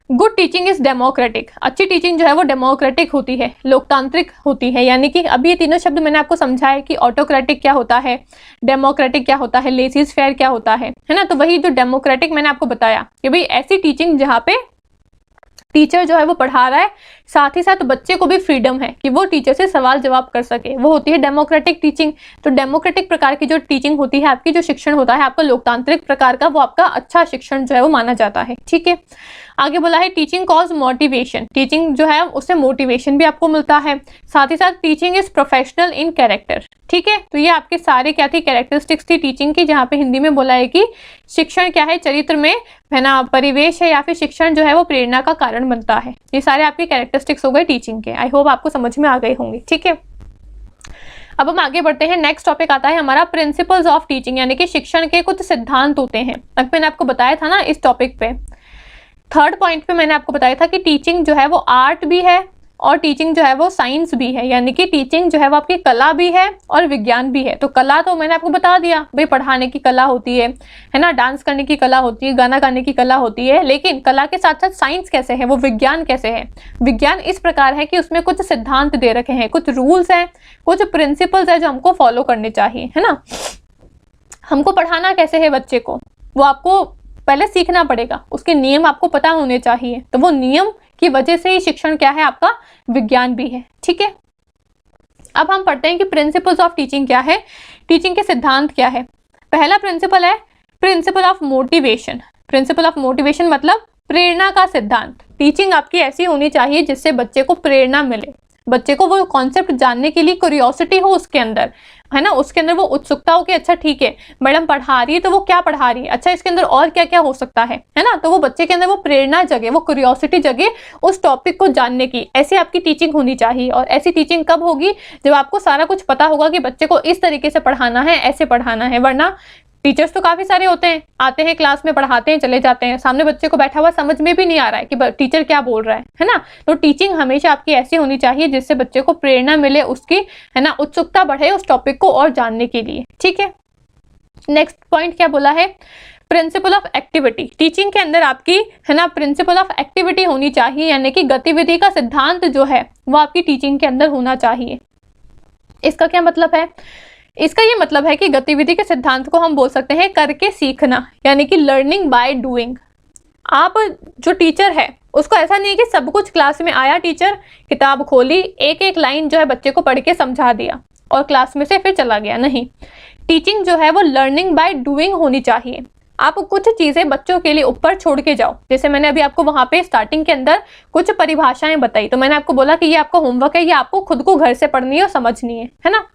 Speaker 1: गुड टीचिंग इज डेमोक्रेटिक। अच्छी टीचिंग जो है वो डेमोक्रेटिक होती है, लोकतांत्रिक होती है। यानी कि अभी ये तीनों शब्द मैंने आपको समझाया कि ऑटोक्रेटिक क्या होता है, डेमोक्रेटिक क्या होता है, लेसीज फेयर क्या होता है ना। तो वही जो डेमोक्रेटिक मैंने आपको बताया कि भाई ऐसी टीचिंग जहाँ पे टीचर जो है वो पढ़ा रहा है, साथ ही साथ बच्चे को भी फ्रीडम है कि वो टीचर से सवाल जवाब कर सके, वो होती है डेमोक्रेटिक टीचिंग। तो डेमोक्रेटिक प्रकार की जो टीचिंग होती है आपकी, जो शिक्षण होता है आपका लोकतांत्रिक प्रकार का, वो आपका अच्छा शिक्षण जो है वो माना जाता है, ठीक है। आगे बोला है टीचिंग कॉज मोटिवेशन। टीचिंग जो है उससे मोटिवेशन भी आपको मिलता है, साथ ही साथ teaching is professional in character, ठीक है। तो ये आपके सारे क्या थी, कैरेक्टरिस्टिक्स थी टीचिंग की, जहाँ पे हिंदी में बोला है कि शिक्षण क्या है, चरित्र में है ना परिवेश है, या फिर शिक्षण जो है वो प्रेरणा का कारण बनता है। ये सारे आपके कैरेक्टरिस्टिक्स हो गए टीचिंग के। आई होप आपको समझ में आ गए होंगे, ठीक है। अब हम आगे बढ़ते हैं। नेक्स्ट टॉपिक आता है हमारा प्रिंसिपल्स ऑफ टीचिंग, यानी कि शिक्षण के कुछ सिद्धांत होते हैं। अब मैंने आपको बताया था ना इस टॉपिक पे, थर्ड पॉइंट पे मैंने आपको बताया था कि टीचिंग जो है वो आर्ट भी है और टीचिंग जो है वो साइंस भी है, यानी कि टीचिंग जो है वो आपकी कला भी है और विज्ञान भी है। तो कला तो मैंने आपको बता दिया, भाई पढ़ाने की कला होती है ना, डांस करने की कला होती है, गाना गाने की कला होती है, लेकिन कला के साथ साथ साइंस कैसे है, वो विज्ञान कैसे है। विज्ञान इस प्रकार है कि उसमें कुछ सिद्धांत दे रखे हैं, कुछ रूल्स हैं, कुछ प्रिंसिपल्स है जो हमको फॉलो करने चाहिए, है ना। हमको पढ़ाना कैसे है बच्चे को, वो आपको पहले सीखना पड़ेगा, उसके नियम आपको पता होने चाहिए। तो वो नियम की वजह से ही शिक्षण क्या है, आपका विज्ञान भी है, ठीक है। अब हम पढ़ते हैं कि प्रिंसिपल्स ऑफ टीचिंग क्या है, टीचिंग के सिद्धांत क्या है। पहला प्रिंसिपल है principle of motivation. Principle of motivation मतलब प्रेरणा का सिद्धांत। टीचिंग आपकी ऐसी होनी चाहिए जिससे बच्चे को प्रेरणा मिले, बच्चे को वो कॉन्सेप्ट जानने के लिए क्यूरियोसिटी हो उसके अंदर, है ना, उसके अंदर वो उत्सुकता हो कि अच्छा ठीक है मैडम पढ़ा रही है तो वो क्या पढ़ा रही है, अच्छा इसके अंदर और क्या क्या हो सकता है ना। तो वो बच्चे के अंदर वो प्रेरणा जगे, वो क्यूरियोसिटी जगे उस टॉपिक को जानने की। ऐसी आपकी टीचिंग होनी चाहिए। और ऐसी टीचिंग कब होगी, जब आपको सारा कुछ पता होगा कि बच्चे को इस तरीके से पढ़ाना है, ऐसे पढ़ाना है। वरना टीचर्स तो काफी सारे होते हैं, आते हैं क्लास में पढ़ाते हैं चले जाते हैं, सामने बच्चे को बैठा हुआ समझ में भी नहीं आ रहा है कि टीचर क्या बोल रहा है ना। तो टीचिंग हमेशा आपकी ऐसी होनी चाहिए जिससे बच्चे को प्रेरणा मिले, उसकी है ना उत्सुकता बढ़े उस टॉपिक को और जानने के लिए, ठीक है। नेक्स्ट पॉइंट क्या बोला है, प्रिंसिपल ऑफ एक्टिविटी। टीचिंग के अंदर आपकी है ना प्रिंसिपल ऑफ एक्टिविटी होनी चाहिए, यानी कि गतिविधि का सिद्धांत जो है वो आपकी टीचिंग के अंदर होना चाहिए। इसका क्या मतलब है, इसका ये मतलब है कि गतिविधि के सिद्धांत को हम बोल सकते हैं करके सीखना, यानी कि लर्निंग बाय डूइंग। आप जो टीचर है उसको ऐसा नहीं है कि सब कुछ क्लास में आया, टीचर किताब खोली, एक एक लाइन जो है बच्चे को पढ़ के समझा दिया और क्लास में से फिर चला गया। नहीं, टीचिंग जो है वो लर्निंग बाय डूइंग होनी चाहिए। आप कुछ चीजें बच्चों के लिए ऊपर छोड़ के जाओ, जैसे मैंने अभी आपको वहां पे स्टार्टिंग के अंदर कुछ परिभाषाएं बताई, तो मैंने आपको बोला कि ये आपका होमवर्क है, ये आपको खुद को घर से पढ़नी है और समझनी है ना।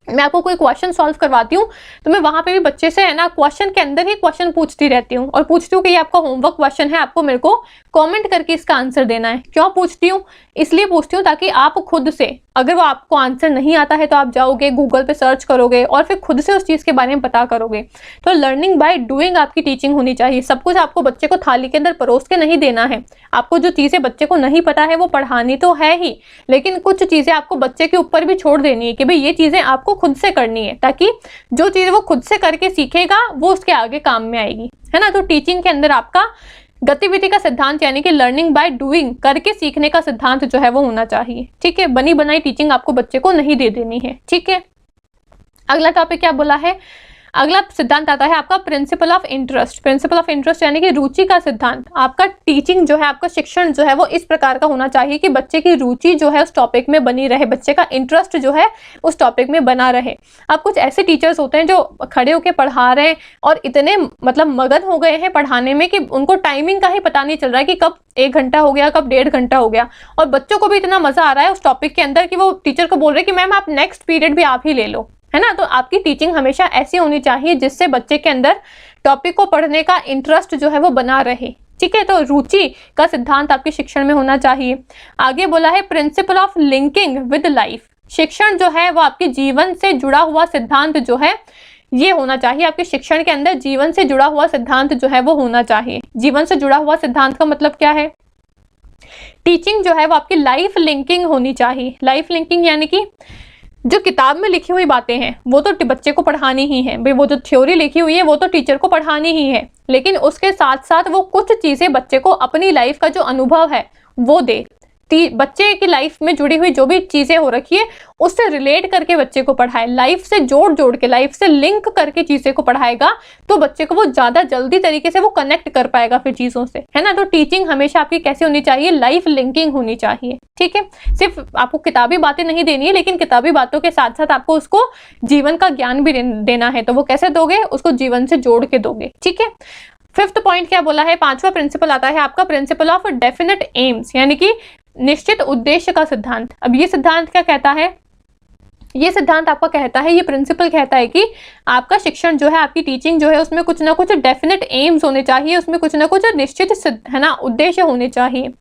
Speaker 1: मैं आपको कोई क्वेश्चन सॉल्व करवाती हूँ तो मैं वहां पे भी बच्चे से है ना क्वेश्चन के अंदर ही क्वेश्चन पूछती रहती हूँ और पूछती हूँ कि ये आपका होमवर्क क्वेश्चन है, आपको मेरे को कमेंट करके इसका आंसर देना है। क्यों पूछती हूँ, इसलिए पूछती हूँ ताकि आप खुद से, अगर वो आपको आंसर नहीं आता है तो आप जाओगे गूगल पे सर्च करोगे और फिर खुद से उस चीज के बारे में पता करोगे। तो लर्निंग बाय डूइंग आपकी टीचिंग होनी चाहिए। सब कुछ आपको बच्चे को थाली के अंदर परोस के नहीं देना है। आपको जो चीजें बच्चे को नहीं पता है वो पढ़ानी तो है ही, लेकिन कुछ चीजें आपको बच्चे के ऊपर भी छोड़ देनी है कि भाई ये चीजें आपको खुद से करनी है, ताकि जो चीज वो खुद से करके सीखेगा वो उसके आगे काम में आएगी, है ना। तो टीचिंग के अंदर आपका गतिविधि का सिद्धांत यानी कि लर्निंग बाय डूइंग, करके सीखने का सिद्धांत जो है वो होना चाहिए, ठीक है। बनी बनाई टीचिंग आपको बच्चे को नहीं दे देनी है, ठीक है। अगला टॉपिक क्या बोला है, अगला सिद्धांत आता है आपका principle of interest. Principle of interest यानी कि रुचि का सिद्धांत। आपका टीचिंग जो है, आपका शिक्षण जो है वो इस प्रकार का होना चाहिए कि बच्चे की रुचि जो है उस टॉपिक में बनी रहे, बच्चे का इंटरेस्ट जो है उस टॉपिक में बना रहे। अब कुछ ऐसे टीचर्स होते हैं जो खड़े होकर पढ़ा रहे हैं और इतने मतलब मगन हो गए हैं पढ़ाने में कि उनको टाइमिंग का ही पता नहीं चल रहा है कि कब 1 घंटा हो गया, कब 1.5 घंटा हो गया, और बच्चों को भी इतना मजा आ रहा है उस टॉपिक के अंदर कि वो टीचर को बोल रहे हैं कि मैम आप नेक्स्ट पीरियड भी आप ही ले लो, है ना। तो आपकी टीचिंग हमेशा ऐसी होनी चाहिए जिससे बच्चे के अंदर टॉपिक को पढ़ने का इंटरेस्ट जो है वो बना रहे, ठीक है। तो रुचि का सिद्धांत आपके शिक्षण में होना चाहिए। आगे बोला है principle of linking with life. शिक्षण जो है वो आपके जीवन से जुड़ा हुआ सिद्धांत जो है ये होना चाहिए। आपके शिक्षण के अंदर जीवन से जुड़ा हुआ सिद्धांत जो है वो होना चाहिए। जीवन से जुड़ा हुआ सिद्धांत का मतलब क्या है, टीचिंग जो है वो आपकी लाइफ लिंकिंग होनी चाहिए। लाइफ लिंकिंग यानी कि जो किताब में लिखी हुई बातें हैं वो तो बच्चे को पढ़ानी ही है भाई, वो जो थ्योरी लिखी हुई है वो तो टीचर को पढ़ानी ही है, लेकिन उसके साथ साथ वो कुछ चीजें बच्चे को अपनी लाइफ का जो अनुभव है वो दे। बच्चे की लाइफ में जुड़ी हुई जो भी चीजें हो रखी है उससे रिलेट करके बच्चे को पढ़ाए, लाइफ से जोड़ के, लाइफ से लिंक करके चीजें को पढ़ाएगा तो बच्चे को वो ज्यादा जल्दी तरीके से वो कनेक्ट कर पाएगा फिर चीजों से, है ना। तो टीचिंग हमेशा आपकी कैसी होनी चाहिए, लाइफ लिंकिंग होनी चाहिए, ठीक है। सिर्फ आपको किताबी बातें नहीं देनी है, लेकिन किताबी बातों के साथ साथ आपको उसको जीवन का ज्ञान भी देना है। तो वो कैसे दोगे, उसको जीवन से जोड़ के दोगे, ठीक है। 5th पॉइंट क्या बोला है, 5वां प्रिंसिपल आता है आपका प्रिंसिपल ऑफ डेफिनेट एम्स, यानी कि निश्चित उद्देश्य का सिद्धांत। अब ये सिद्धांत क्या कहता है, ये सिद्धांत आपका कहता है, ये प्रिंसिपल कहता है कि आपका शिक्षण जो है, आपकी टीचिंग जो है, उसमें कुछ ना कुछ डेफिनेट एम्स होने चाहिए, उसमें कुछ ना कुछ निश्चित है ना उद्देश्य होने चाहिए।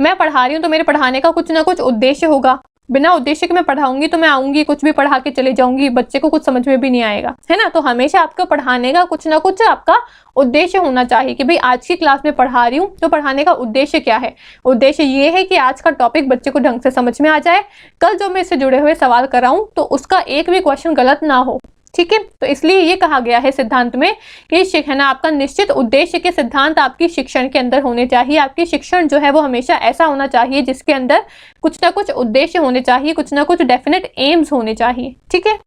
Speaker 1: मैं पढ़ा रही हूँ तो मेरे पढ़ाने का कुछ ना कुछ उद्देश्य होगा। बिना उद्देश्य के मैं पढ़ाऊंगी तो मैं आऊंगी कुछ भी पढ़ा के चले जाऊंगी, बच्चे को कुछ समझ में भी नहीं आएगा, है ना। तो हमेशा आपको पढ़ाने का कुछ ना कुछ आपका उद्देश्य होना चाहिए कि भाई आज की क्लास में पढ़ा रही हूँ तो पढ़ाने का उद्देश्य क्या है। उद्देश्य ये है कि आज का टॉपिक बच्चे को ढंग से समझ में आ जाए, कल जो मैं इससे जुड़े हुए सवाल कराऊं तो उसका एक भी क्वेश्चन गलत ना हो, ठीक है। तो इसलिए ये कहा गया है सिद्धांत में कि है ना आपका निश्चित उद्देश्य के सिद्धांत आपकी शिक्षण के अंदर होने चाहिए। आपकी शिक्षण जो है वो हमेशा ऐसा होना चाहिए जिसके अंदर कुछ ना कुछ उद्देश्य होने चाहिए, कुछ ना कुछ डेफिनेट एम्स होने चाहिए, ठीक है।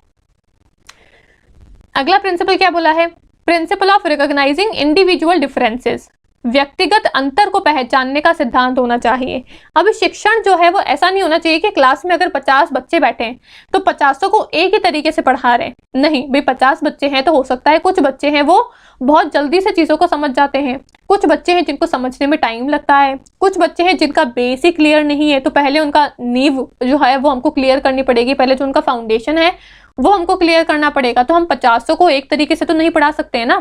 Speaker 1: अगला प्रिंसिपल क्या बोला है? Principle of recognising individual differences, व्यक्तिगत अंतर को पहचानने का सिद्धांत होना चाहिए। अब शिक्षण जो है वो ऐसा नहीं होना चाहिए कि क्लास में अगर 50 बच्चे बैठे हैं तो 50 को एक ही तरीके से पढ़ा रहे हैं। नहीं भाई, 50 बच्चे हैं तो हो सकता है कुछ बच्चे हैं वो बहुत जल्दी से चीज़ों को समझ जाते हैं, कुछ बच्चे हैं जिनको समझने में टाइम लगता है, कुछ बच्चे हैं जिनका बेसिक क्लियर नहीं है, तो पहले उनका नींव जो है वो हमको क्लियर करनी पड़ेगी, पहले जो उनका फाउंडेशन है वो हमको क्लियर करना पड़ेगा। तो हम 50 को एक तरीके से तो नहीं पढ़ा सकते हैं ना।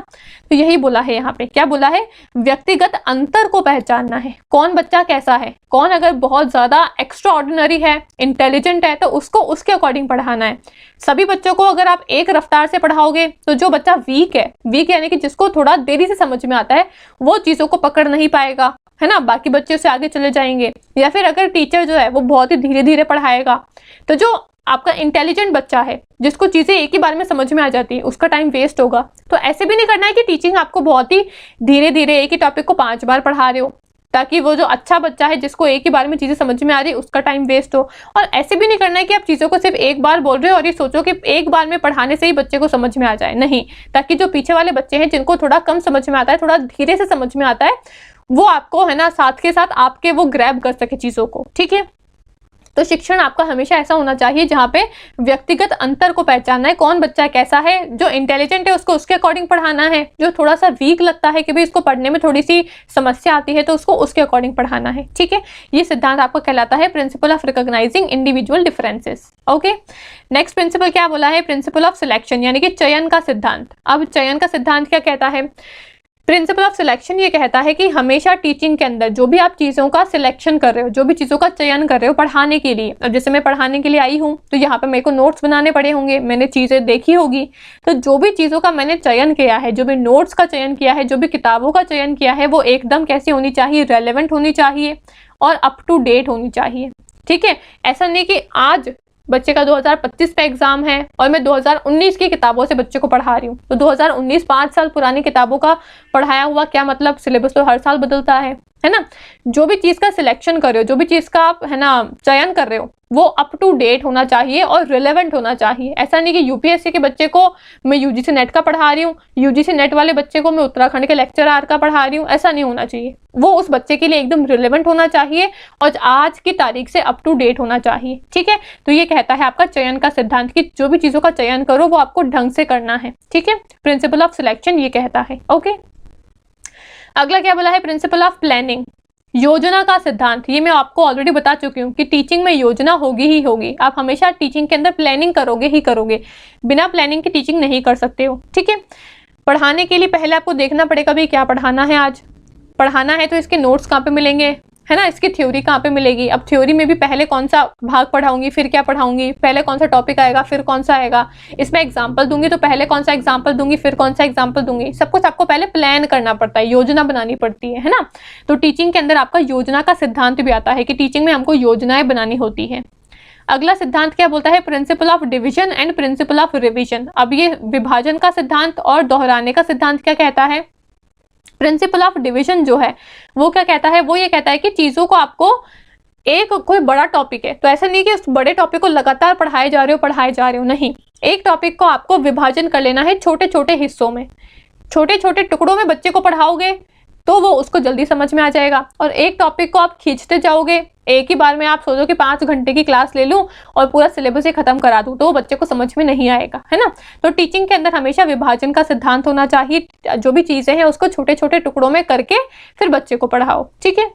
Speaker 1: तो यही बोला है यहाँ पे, क्या बोला है? व्यक्तिगत अंतर को पहचानना है, कौन बच्चा कैसा है, कौन अगर बहुत ज्यादा एक्स्ट्रा ऑर्डिनरी है, इंटेलिजेंट है, तो उसको उसके अकॉर्डिंग पढ़ाना है। सभी बच्चों को अगर आप एक रफ्तार से पढ़ाओगे तो जो बच्चा वीक है, वीक यानी कि जिसको थोड़ा देरी से समझ में आता है, वो चीजों को पकड़ नहीं पाएगा, है ना, बाकी बच्चे उससे आगे चले जाएंगे। या फिर अगर टीचर जो है वो बहुत ही धीरे धीरे पढ़ाएगा तो जो आपका इंटेलिजेंट बच्चा है, जिसको चीजें एक ही बार में समझ में आ जाती है, उसका टाइम वेस्ट होगा। तो ऐसे भी नहीं करना है कि टीचिंग आपको बहुत ही धीरे धीरे एक ही टॉपिक को 5 बार पढ़ा रहे हो, ताकि वो जो अच्छा बच्चा है जिसको एक ही बार में चीजें समझ में आ रही है उसका टाइम वेस्ट हो। और ऐसे भी नहीं करना है कि आप चीजों को सिर्फ एक बार बोल रहे हो और ये सोचो कि एक बार में पढ़ाने से ही बच्चे को समझ में आ जाए। नहीं, ताकि जो पीछे वाले बच्चे हैं जिनको थोड़ा कम समझ में आता है, थोड़ा धीरे से समझ में आता है, वो आपको है ना साथ के साथ आपके वो ग्रैब कर सके चीजों को, ठीक है। तो शिक्षण आपका हमेशा ऐसा होना चाहिए जहाँ पे व्यक्तिगत अंतर को पहचानना है, कौन बच्चा कैसा है, जो इंटेलिजेंट है उसको उसके अकॉर्डिंग पढ़ाना है, जो थोड़ा सा वीक लगता है कि भाई इसको पढ़ने में थोड़ी सी समस्या आती है तो उसको उसके अकॉर्डिंग पढ़ाना है, ठीक है। ये सिद्धांत आपको कहलाता है principle of recognising individual differences. Okay, next principle क्या बोला है? प्रिंसिपल ऑफ सिलेक्शन यानी कि चयन का सिद्धांत। अब चयन का सिद्धांत क्या कहता है? प्रिंसिपल ऑफ सिलेक्शन ये कहता है कि हमेशा टीचिंग के अंदर जो भी आप चीज़ों का सिलेक्शन कर रहे हो, जो भी चीज़ों का चयन कर रहे हो पढ़ाने के लिए, अब जैसे मैं पढ़ाने के लिए आई हूँ तो यहाँ पे मेरे को नोट्स बनाने पड़े होंगे, मैंने चीज़ें देखी होगी, तो जो भी चीज़ों का मैंने चयन किया है, जो भी नोट्स का चयन किया है, जो भी किताबों का चयन किया है, वो एकदम कैसी होनी चाहिए? रेलेवेंट होनी चाहिए और अप टू डेट होनी चाहिए, ठीक है। ऐसा नहीं कि आज बच्चे का 2025 का एग्जाम है और मैं 2019 की किताबों से बच्चे को पढ़ा रही हूँ, तो 2019 5 साल पुरानी किताबों का पढ़ाया हुआ क्या मतलब? सिलेबस तो हर साल बदलता है ना। जो भी चीज़ का सिलेक्शन कर रहे हो, जो भी चीज़ का आप है ना चयन कर रहे हो, वो अप टू डेट होना चाहिए और रिलेवेंट होना चाहिए। ऐसा नहीं कि यूपीएससी के बच्चे को मैं यूजीसी नेट का पढ़ा रही हूँ, यूजीसी नेट वाले बच्चे को मैं उत्तराखंड के लेक्चरार का पढ़ा रही हूँ, ऐसा नहीं होना चाहिए। वो उस बच्चे के लिए एकदम रिलेवेंट होना चाहिए और आज की तारीख से अप टू डेट होना चाहिए, ठीक है। तो ये कहता है आपका चयन का सिद्धांत कि जो भी चीज़ों का चयन करो वो आपको ढंग से करना है, ठीक है। प्रिंसिपल ऑफ सिलेक्शन ये कहता है। ओके, अगला क्या बोला है? प्रिंसिपल ऑफ प्लानिंग, योजना का सिद्धांत। ये मैं आपको ऑलरेडी बता चुकी हूँ कि टीचिंग में योजना होगी ही होगी। आप हमेशा टीचिंग के अंदर प्लानिंग करोगे ही करोगे, बिना प्लानिंग की टीचिंग नहीं कर सकते हो, ठीक है। पढ़ाने के लिए पहले आपको देखना पड़ेगा भाई क्या पढ़ाना है। आज पढ़ाना है तो इसके नोट्स कहाँ पे मिलेंगे, है ना, इसकी थ्योरी कहाँ पे मिलेगी। अब थ्योरी में भी पहले कौन सा भाग पढ़ाऊंगी, फिर क्या पढ़ाऊंगी, पहले कौन सा टॉपिक आएगा, फिर कौन सा आएगा, इसमें एग्जाम्पल दूंगी तो पहले कौन सा एग्जाम्पल दूंगी, फिर कौन सा एग्जाम्पल दूंगी, सब कुछ आपको पहले प्लान करना पड़ता है, योजना बनानी पड़ती है ना। तो टीचिंग के अंदर आपका योजना का सिद्धांत भी आता है कि टीचिंग में हमको योजनाएं बनानी होती है। अगला सिद्धांत क्या बोलता है? Principle of division and principle of revision. अब ये विभाजन का सिद्धांत और दोहराने का सिद्धांत क्या कहता है? प्रिंसिपल ऑफ डिवीजन जो है वो क्या कहता है? वो ये कहता है कि चीजों को आपको एक कोई बड़ा टॉपिक है तो ऐसा नहीं कि उस बड़े टॉपिक को लगातार पढ़ाए जा रहे हो, नहीं, एक टॉपिक को आपको विभाजन कर लेना है छोटे छोटे हिस्सों में, छोटे छोटे टुकड़ों में बच्चे को पढ़ाओगे तो वो उसको जल्दी समझ में आ जाएगा। और एक टॉपिक को आप खींचते जाओगे, एक ही बार में आप सोचो कि 5 घंटे की क्लास ले लूं और पूरा सिलेबस ही खत्म करा दूं, तो वो बच्चे को समझ में नहीं आएगा, है ना। तो टीचिंग के अंदर हमेशा विभाजन का सिद्धांत होना चाहिए, जो भी चीजें हैं उसको छोटे छोटे टुकड़ों में करके फिर बच्चे को पढ़ाओ, ठीक है।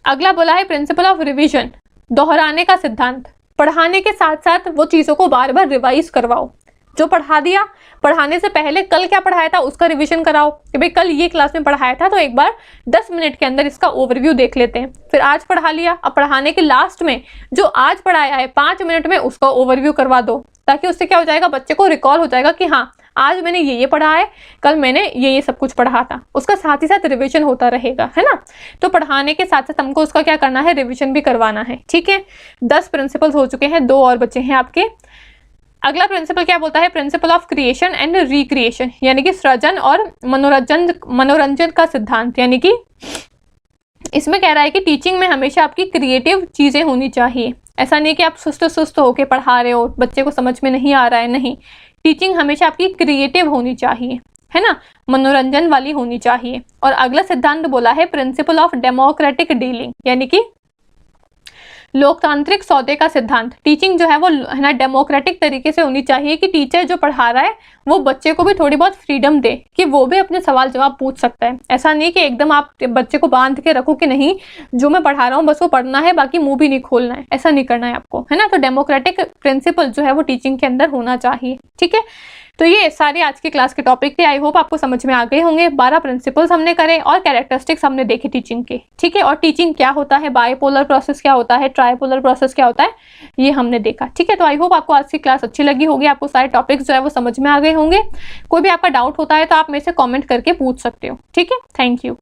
Speaker 1: अगला बोला है प्रिंसिपल ऑफ रिविजन, दोहराने का सिद्धांत। पढ़ाने के साथ साथ वो चीज़ों को बार बार रिवाइज करवाओ। जो पढ़ा दिया, पढ़ाने से पहले कल क्या पढ़ाया था उसका रिवीजन कराओ कि भाई कल ये क्लास में पढ़ाया था तो एक बार 10 मिनट के अंदर इसका ओवरव्यू देख लेते हैं। फिर आज पढ़ा लिया, अब पढ़ाने के लास्ट में जो आज पढ़ाया है 5 मिनट में उसका ओवरव्यू करवा दो, ताकि उससे क्या हो जाएगा, बच्चे को रिकॉल हो जाएगा कि हाँ आज मैंने ये पढ़ा है, कल मैंने ये सब कुछ पढ़ा था। उसका साथ ही साथ रिवीजन होता रहेगा, है ना। तो पढ़ाने के साथ साथ हमको उसका क्या करना है, रिवीजन भी करवाना है। ठीक है, 10 प्रिंसिपल्स हो चुके हैं, 2 और बचे हैं आपके। अगला प्रिंसिपल क्या बोलता है, principle of creation and recreation, यानी कि सृजन और मनोरंजन का सिद्धांत। यानी कि इसमें कह रहा है कि टीचिंग में हमेशा आपकी क्रिएटिव चीज़ें होनी चाहिए। ऐसा नहीं कि आप सुस्त होकर पढ़ा रहे हो, बच्चे को समझ में नहीं आ रहा है, नहीं। टीचिंग हमेशा आपकी क्रिएटिव होनी चाहिए, है ना, मनोरंजन वाली होनी चाहिए। और अगला सिद्धांत बोला है प्रिंसिपल ऑफ डेमोक्रेटिक डीलिंग, यानी कि लोकतांत्रिक सौदे का सिद्धांत। टीचिंग जो है वो है ना डेमोक्रेटिक तरीके से होनी चाहिए कि टीचर जो पढ़ा रहा है वो बच्चे को भी थोड़ी बहुत फ्रीडम दे कि वो भी अपने सवाल जवाब पूछ सकता है। ऐसा नहीं कि एकदम आप बच्चे को बांध के रखो कि नहीं जो मैं पढ़ा रहा हूँ बस वो पढ़ना है, बाकी मुंह भी नहीं खोलना है, ऐसा नहीं करना है आपको, है ना। तो डेमोक्रेटिक प्रिंसिपल जो है वो टीचिंग के अंदर होना चाहिए। ठीक है, तो ये सारे आज की क्लास के टॉपिक थे। आई होप आपको समझ में आ गए होंगे। 12 प्रिंसिपल्स हमने करे और कैरेक्टरिस्टिक्स हमने देखे टीचिंग के। ठीक है, और टीचिंग क्या होता है, बाइपोलर प्रोसेस क्या होता है, ट्राइपोलर प्रोसेस क्या होता है, ये हमने देखा। ठीक है, तो आई होप आपको आज की क्लास अच्छी लगी होगी, आपको सारे टॉपिक्स जो है वो समझ में आ गए होंगे। कोई भी आपका डाउट होता है तो आप मेरे से कॉमेंट करके पूछ सकते हो। ठीक है, थैंक यू।